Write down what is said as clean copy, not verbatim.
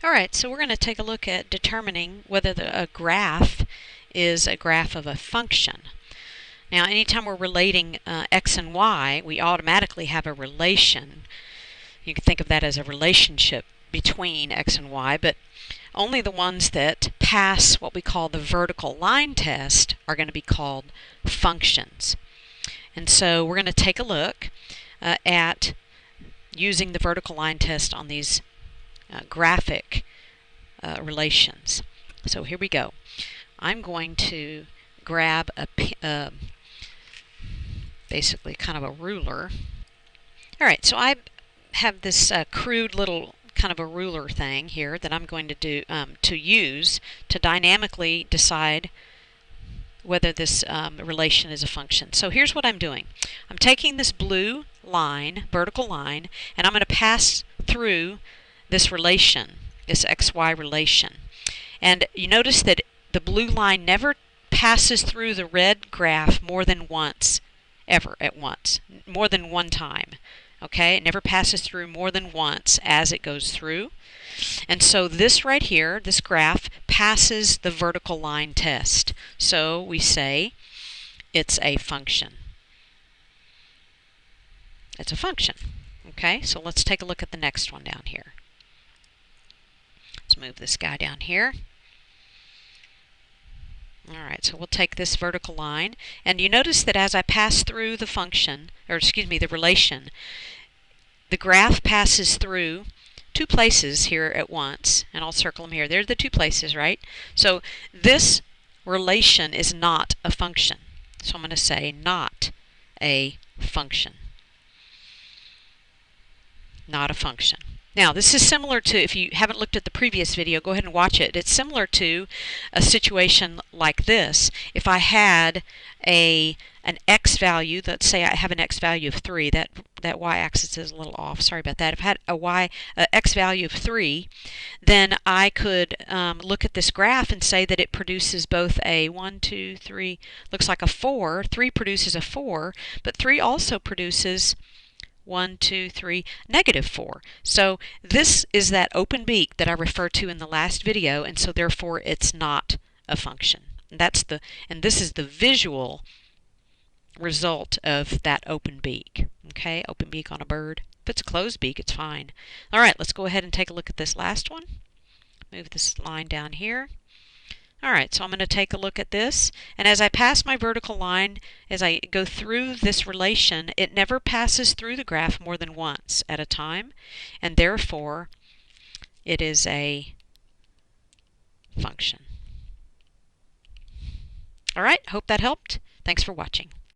Alright, so we're going to take a look at determining whether a graph is a graph of a function. Now, anytime we're relating x and y, we automatically have a relation. You can think of that as a relationship between x and y, but only the ones that pass what we call the vertical line test are going to be called functions. And so we're going to take a look at using the vertical line test on these graphic relations. So here we go. I'm going to grab basically kind of a ruler. Alright, so I have this crude little kind of a ruler thing here that I'm going to use to dynamically decide whether this relation is a function. So here's what I'm doing. I'm taking this blue line, vertical line, and I'm going to pass through this relation, this xy relation. And you notice that the blue line never passes through the red graph more than once, ever at once, more than one time. Okay, it never passes through more than once as it goes through. And so this right here, this graph, passes the vertical line test. So we say it's a function. It's a function. Okay, so let's take a look at the next one down here. Let's move this guy down here. Alright, so we'll take this vertical line, and you notice that as I pass through the function, or excuse me, the relation, the graph passes through two places here at once, and I'll circle them here. There's the two places, right? So this relation is not a function. So I'm going to say not a function. Not a function. Now, this is similar to, if you haven't looked at the previous video, go ahead and watch it. It's similar to a situation like this. If I had an x value, let's say I have an x value of 3, that y-axis is a little off, sorry about that. If I had a x value of 3, then I could look at this graph and say that it produces both a 1, 2, 3, looks like a 4. 3 produces a 4, but 3 also produces 1, 2, 3, negative 4. So this is that open beak that I referred to in the last video, and so therefore it's not a function. And this is the visual result of that open beak. Okay, open beak on a bird. If it's a closed beak, it's fine. Alright, let's go ahead and take a look at this last one. Move this line down here. Alright, so I'm going to take a look at this, and as I pass my vertical line, as I go through this relation, it never passes through the graph more than once at a time, and therefore it is a function. Alright, hope that helped. Thanks for watching.